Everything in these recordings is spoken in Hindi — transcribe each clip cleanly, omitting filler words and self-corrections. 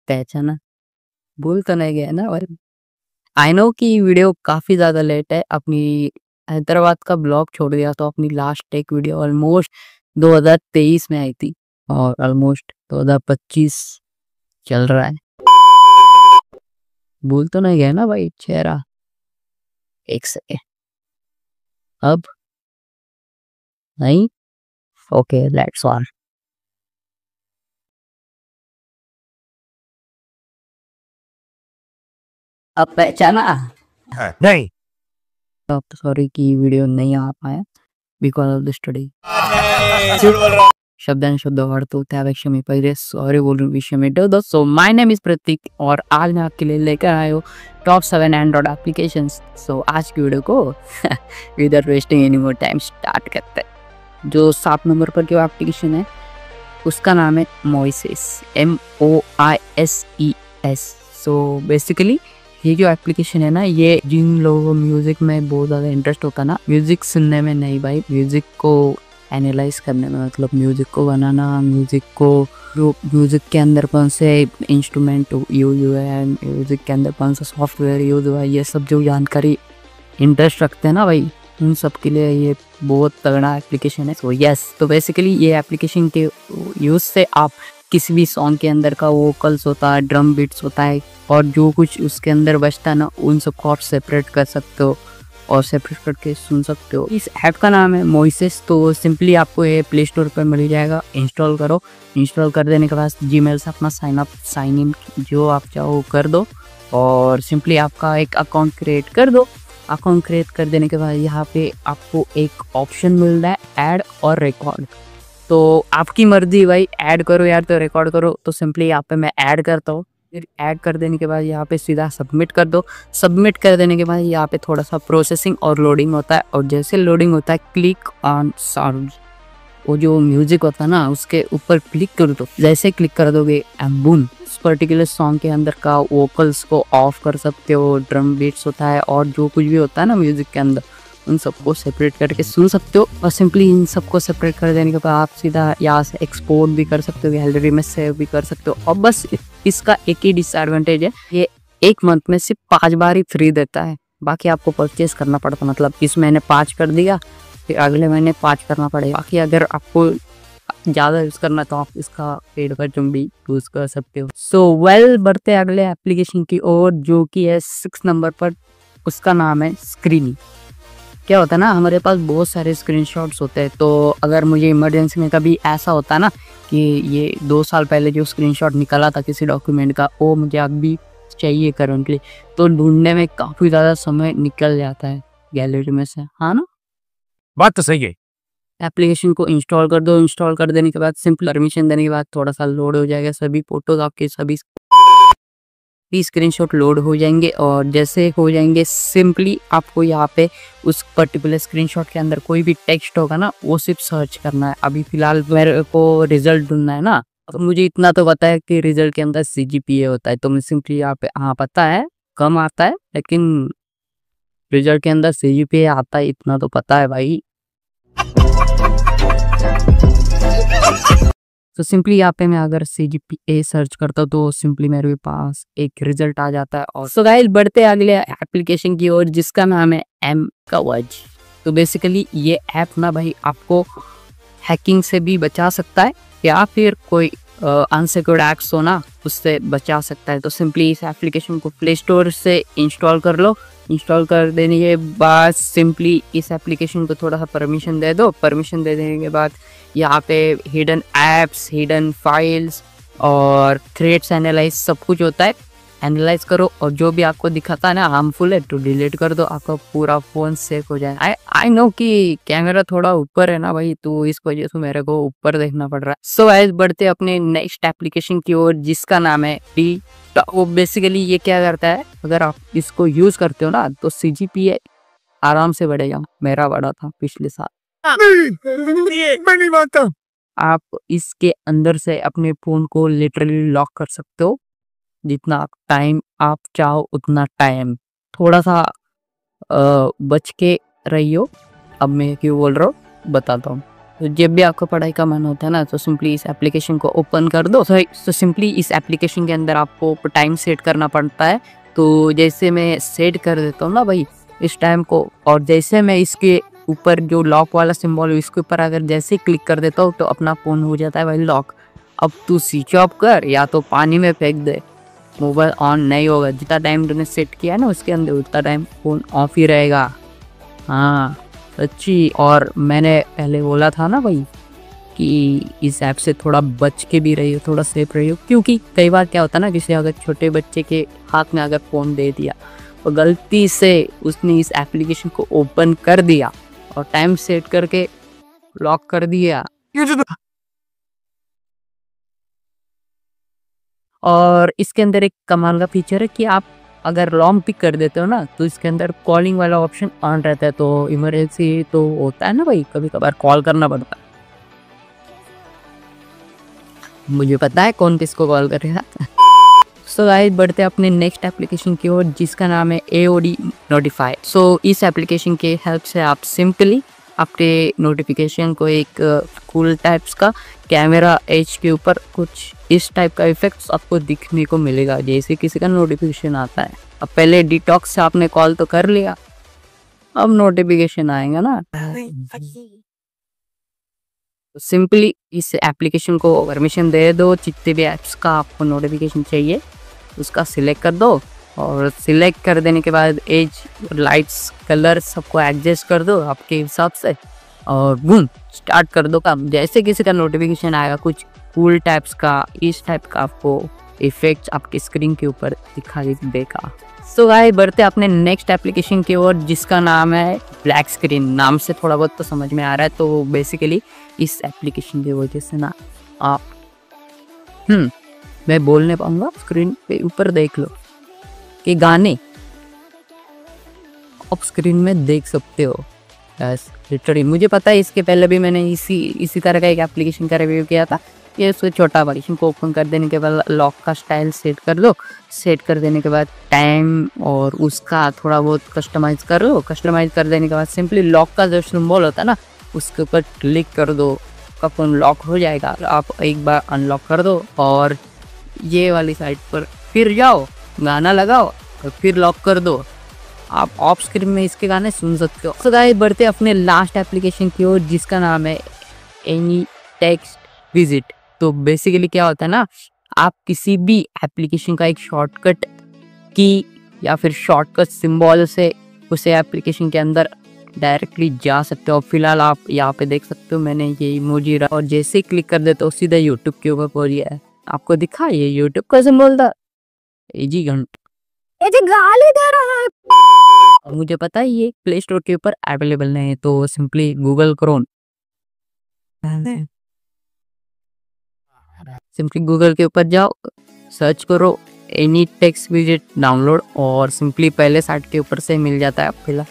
पहचाना? भूल तो नहीं गए ना? और आई नो कि वीडियो काफ़ी ज़्यादा लेट है। अपनी हैदराबाद का ब्लॉग छोड़ दिया तो अपनी लास्ट एक वीडियो ऑलमोस्ट 2023 में आई थी और ऑलमोस्ट 2025 चल रहा है। भूल तो नहीं गए ना भाई चेहरा? एक सेकेंड। अब नहीं? Okay, let's on. अब पहचाना? नहीं। अब तो सॉरी कि वीडियो नहीं आ पाया बिकॉज ऑफ द स्टडी। शब्दान शुद्ध अर्थ होता है क्षमी पहले सॉरी बोल रहा हूँ विषय में सो माय नेम इज प्रतीक और आज मैं आपके लिए लेकर आया हूँ टॉप 7 एंड्रॉइड एप्लीकेशंस। सो आज की वीडियो को without wasting any more time start करते हैं। जो 7 नंबर पर जो एप्लीकेशन है उसका नाम है मोइसेस, MOISES। सो बेसिकली ये जो एप्लीकेशन है ना, ये जिन लोगों को म्यूजिक में बहुत ज़्यादा इंटरेस्ट होता है ना, म्यूजिक सुनने में नहीं भाई, म्यूजिक को एनालाइज करने में, मतलब म्यूजिक को बनाना, म्यूजिक को जो म्यूजिक के अंदर कौन से इंस्ट्रूमेंट यूज हुए हैं, म्यूजिक के अंदर कौन सा सॉफ्टवेयर यूज हुआ है, ये सब जो जानकारी इंटरेस्ट रखते हैं ना भाई, उन सब के लिए ये बहुत तगड़ा एप्लीकेशन है। सो यस, तो बेसिकली ये एप्लीकेशन के यूज़ से आप किसी भी सॉन्ग के अंदर का वोकल्स होता है, ड्रम बीट्स होता है और जो कुछ उसके अंदर बचता है ना, उन सबको आप सेपरेट कर सकते हो और सेपरेट करके सुन सकते हो। इस ऐप का नाम है मोइसेस। तो सिंपली आपको ये प्ले स्टोर पर मिल जाएगा, इंस्टॉल करो। इंस्टॉल कर देने के बाद जीमेल से अपना साइन इन जो आप चाहो कर दो और सिंपली आपका एक अकाउंट क्रिएट कर दो। अकाउंट क्रिएट कर देने के बाद यहाँ पे आपको एक ऑप्शन मिल रहा है ऐड और रिकॉर्ड। तो आपकी मर्जी भाई, ऐड करो यार तो रिकॉर्ड करो। तो सिंपली यहाँ पे मैं ऐड करता हूँ। फिर ऐड कर देने के बाद यहाँ पे सीधा सबमिट कर दो। सबमिट कर देने के बाद यहाँ पे थोड़ा सा प्रोसेसिंग और लोडिंग होता है और जैसे लोडिंग होता है क्लिक ऑन साउंड, वो जो म्यूजिक होता है ना उसके ऊपर क्लिक कर दो। जैसे क्लिक कर दोगे बूम, उस पर्टिकुलर सॉन्ग के अंदर का वोकल्स को ऑफ कर सकते हो, ड्रम बीट्स होता है और जो कुछ भी होता है ना म्यूजिक के अंदर, उन सबको सेपरेट करके सुन सकते हो। और सिंपली इन सबको सेपरेट कर देने के बाद आप सीधा यहाँ से एक्सपोर्ट भी कर सकते हो, गैलरी में सेव भी कर सकते हो। और बस इसका एक ही डिसएडवांटेज है, ये एक मंथ में सिर्फ 5 बार ही फ्री देता है, बाकी आपको परचेज करना पड़ता। मतलब इस महीने 5 कर दिया, फिर अगले महीने 5 करना पड़ेगा। बाकी अगर आपको ज़्यादा यूज़ करना तो आप इसका पेड वर्जन भी यूज़ कर सकते हो। सो वेल, बढ़ते हैं अगले एप्लीकेशन की ओर जो कि है 6 नंबर पर। उसका नाम है स्क्रीनी। क्या होता है ना, हमारे पास बहुत सारे स्क्रीनशॉट्स होते हैं। तो अगर मुझे इमरजेंसी में कभी ऐसा होता है ना कि ये 2 साल पहले जो स्क्रीनशॉट निकाला था किसी डॉक्यूमेंट का, वो मुझे अभी चाहिए करंटली, तो ढूंढने में काफ़ी ज़्यादा समय निकल जाता है गैलरी में से, हाँ ना? बात तो सही है। एप्लीकेशन को इंस्टॉल कर दो। इंस्टॉल कर देने के बाद सिंपल परमिशन देने के बाद थोड़ा सा लोड हो जाएगा, सभी फोटोज आपके सभी स्क्रीनशॉट लोड हो जाएंगे। और जैसे हो जाएंगे सिंपली आपको यहाँ पे उस पर्टिकुलर स्क्रीनशॉट के अंदर कोई भी टेक्स्ट होगा ना, वो सिर्फ सर्च करना है। अभी फिलहाल मेरे को रिजल्ट ढूंढना है ना, तो मुझे इतना तो पता है कि रिजल्ट के अंदर CGPA होता है, तो मैं सिंपली यहाँ पे, हाँ पता है कम आता है लेकिन रिजल्ट के अंदर CGPA आता है, इतना तो पता है भाई। तो सिंपली यहाँ पे मैं अगर CGPA सर्च करता हूँ तो सिंपली मेरे पास एक रिजल्ट आ जाता है। और सो गाइस, बढ़ते हैं अगले एप्लीकेशन की ओर जिसका नाम है M कवच। तो बेसिकली ये ऐप ना भाई आपको हैकिंग से भी बचा सकता है या फिर कोई अनसिक्योर्ड ऐप्स हो ना उससे बचा सकता है। तो सिंपली इस एप्लीकेशन को प्ले स्टोर से इंस्टॉल कर लो। इंस्टॉल कर देने के बाद सिंपली इस एप्लीकेशन को थोड़ा सा परमिशन दे दो। परमिशन दे देने के बाद यहाँ पे हिडन ऐप्स, हिडन फाइल्स और थ्रेड्स एनालाइज सब कुछ होता है, एनालाइज करो और जो भी आपको दिखाता है ना हार्मफुल है तो डिलीट कर दो, आपका पूरा फ़ोन सेफ हो जाए। आई नो कि कैमरा थोड़ा ऊपर है ना भाई, तो इस वजह से मेरे को ऊपर देखना पड़ रहा है। सो गाइस, बढ़ते अपने नेक्स्ट एप्लीकेशन की ओर जिसका नाम है डी। तो बेसिकली ये क्या करता है, अगर आप इसको यूज़ करते हो ना तो CGPA आराम से बढ़ेगा। मेरा बढ़ा था पिछले साल। मैं नहीं मानता। आप इसके अंदर से अपने फ़ोन को लिटरली लॉक कर सकते हो, जितना टाइम आप चाहो उतना टाइम। थोड़ा सा बच के रहियो। अब मैं क्यों बोल रहा हूँ बताता हूँ। तो जब भी आपको पढ़ाई का मन होता है ना, तो सिंपली इस एप्लीकेशन को ओपन कर दो। तो सिंपली इस एप्लीकेशन के अंदर आपको टाइम सेट करना पड़ता है। तो जैसे मैं सेट कर देता हूँ ना भाई इस टाइम को, और जैसे मैं इसके ऊपर जो लॉक वाला सिंबल है इसके ऊपर अगर जैसे क्लिक कर देता हूँ तो अपना फ़ोन हो जाता है भाई लॉक। अब तू स्विच ऑफ कर या तो पानी में फेंक दे, मोबाइल ऑन नहीं होगा। जितना टाइम तुमने सेट किया है ना उसके अंदर उतना टाइम फ़ोन ऑफ ही रहेगा। हाँ सच्ची। और मैंने पहले बोला था ना भाई कि इस ऐप से थोड़ा बच के भी रहियो, थोड़ा सेफ रहियो, क्योंकि कई बार क्या होता है ना, किसी अगर छोटे बच्चे के हाथ में अगर फ़ोन दे दिया और गलती से उसने इस एप्लीकेशन को ओपन कर दिया और टाइम सेट करके लॉक कर दिया। और इसके अंदर एक कमाल का फीचर है कि आप अगर लॉन्ग पिक कर देते हो ना तो इसके अंदर कॉलिंग वाला ऑप्शन ऑन रहता है। तो इमरजेंसी तो होता है ना भाई, कभी कभार कॉल करना पड़ता है। मुझे पता है कौन किसको कॉल करेगा। सो गाइस बढ़ते हैं अपने नेक्स्ट एप्लीकेशन की ओर जिसका नाम है AOD नोटिफाई। सो इस एप्लीकेशन के हेल्प से आप सिंपली अपने नोटिफिकेशन को एक कूल टाइप्स का कैमरा एज के ऊपर कुछ इस टाइप का इफेक्ट्स आपको दिखने को मिलेगा जैसे किसी का नोटिफिकेशन आता है। अब पहले डिटॉक्स से आपने कॉल तो कर लिया, अब नोटिफिकेशन आएगा ना। तो सिंपली इस एप्लीकेशन को परमिशन दे दो, जितने भी ऐप्स का आपको नोटिफिकेशन चाहिए उसका सिलेक्ट कर दो, और सिलेक्ट कर देने के बाद एज, लाइट्स, कलर सबको एडजस्ट कर दो आपके हिसाब से, और बूम स्टार्ट कर दो काम। जैसे किसी का नोटिफिकेशन आएगा कुछ कूल टाइप्स का, इस टाइप का आपको इफेक्ट्स आपकी स्क्रीन के ऊपर दिखाई देगा। सो गाइस बढ़ते अपने नेक्स्ट एप्लीकेशन की ओर जिसका नाम है ब्लैक स्क्रीन। नाम से थोड़ा बहुत तो समझ में आ रहा है। तो बेसिकली इस एप्लीकेशन की वजह से ना आप मैं बोल नहीं पाऊंगा, स्क्रीन पे ऊपर देख लो कि गाने आप स्क्रीन में देख सकते हो। यस लिटरली मुझे पता है, इसके पहले भी मैंने इसी तरह का एक एप्लीकेशन का रिव्यू किया था। ये उसको छोटा एप्लीकेशन को ओपन कर देने के बाद लॉक का स्टाइल सेट कर लो, सेट कर देने के बाद टाइम और उसका थोड़ा बहुत कस्टमाइज कर लो। कस्टमाइज कर देने के बाद सिंपली लॉक का जो सिंबल होता है ना उसके ऊपर क्लिक कर दो, आपका फ़ोन लॉक हो जाएगा। आप एक बार अनलॉक कर दो और ये वाली साइड पर फिर जाओ, गाना लगाओ और फिर लॉक कर दो। आप ऑफ स्क्रीन में इसके गाने सुन सकते हो। तो गाइस बढ़ते अपने लास्ट एप्लीकेशन की ओर जिसका नाम है एनी टेक्स्ट विजिट। तो बेसिकली क्या होता है ना, आप किसी भी एप्लीकेशन का एक शॉर्टकट की या फिर शॉर्टकट सिंबल से उसे एप्लीकेशन के अंदर डायरेक्टली जा सकते हो। फिलहाल आप यहाँ पे देख सकते हो मैंने ये इमोजी रहा और जैसे ही क्लिक कर देते हो सीधा यूट्यूब के ऊपर पहुंच गया है। आपको दिखा ये यूट्यूब का सिंबल था, जी घंटे गाली दे रहा है। और मुझे पता है ये प्ले स्टोर के ऊपर अवेलेबल नहीं है, तो simply Google Chrome, simply Google के ऊपर जाओ, सर्च करो एनी टेक्स्ट विजिट डाउनलोड, और सिंपली पहले साइट के ऊपर से मिल जाता है फिलहाल,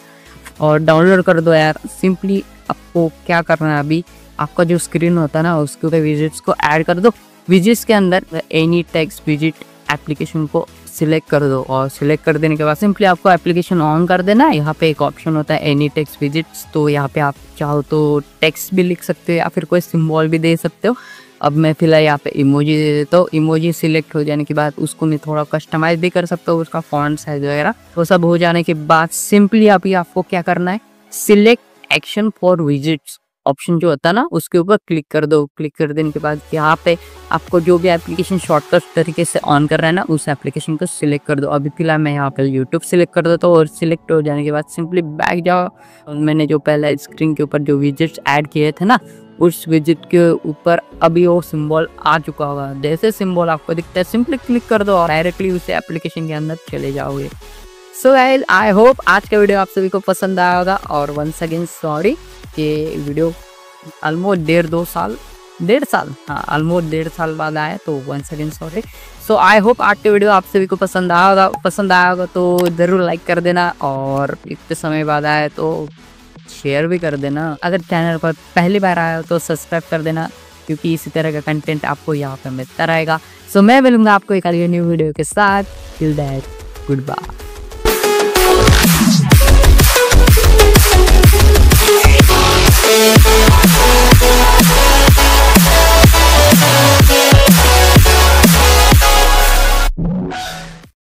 और डाउनलोड कर दो यार। सिंपली आपको क्या करना है, अभी आपका जो स्क्रीन होता है ना उसके ऊपर विजिट्स को ऐड कर दो। विजिट्स के अंदर एनी टेक्स्ट विजिट एप्लीकेशन को सिलेक्ट कर दो, और सिलेक्ट कर देने के बाद सिंपली आपको एप्लीकेशन ऑन कर देना है। यहाँ पे एक ऑप्शन होता है एनी टेक्स्ट विजिट्स, तो यहाँ पे आप चाहो तो टेक्स्ट भी लिख सकते हो या फिर कोई सिंबल भी दे सकते हो। अब मैं फिलहाल यहाँ पे इमोजी दे देता हूँ। इमोजी सिलेक्ट हो जाने के बाद उसको मैं थोड़ा कस्टमाइज भी कर सकता हूँ, उसका फॉन्ट साइज वगैरह। वो सब हो जाने के बाद सिंपली आपको क्या करना है, select action for visits option जो होता है ना उसके ऊपर क्लिक कर दो। क्लिक कर देने के बाद यहाँ पे आपको जो भी एप्लीकेशन शॉर्टकट तरीके से ऑन कर रहा है ना उस एप्लीकेशन को सिलेक्ट कर दो। अभी फिलहाल मैं यहाँ पे यूट्यूब सिलेक्ट कर देता हूँ, और सिलेक्ट हो जाने के बाद सिंपली बैक जाओ। मैंने जो पहले स्क्रीन के ऊपर जो विजिट्स ऐड किए थे ना उस विजिट के ऊपर अभी वो सिंबल आ चुका होगा। जैसे सिंबल आपको दिखता है सिंपली क्लिक कर दो और डायरेक्टली उस एप्लीकेशन के अंदर चले जाओगे। सो गाइस आई होप आज का वीडियो आप सभी को पसंद आया होगा, और वंस अगेन सॉरी कि वीडियो ऑलमोस्ट डेढ़ साल ऑलमोस्ट 1.5 साल बाद आया, तो once again sorry. So I hope आज के वीडियो आप सभी को पसंद आया होगा तो ज़रूर लाइक कर देना, और इतने समय बाद आया तो शेयर भी कर देना। अगर चैनल पर पहली बार आया हो तो सब्सक्राइब कर देना, क्योंकि इसी तरह का कंटेंट आपको यहाँ पर मिलता रहेगा। सो मैं मिलूंगा आपको एक अगली न्यू वीडियो के साथ। Till that good bye.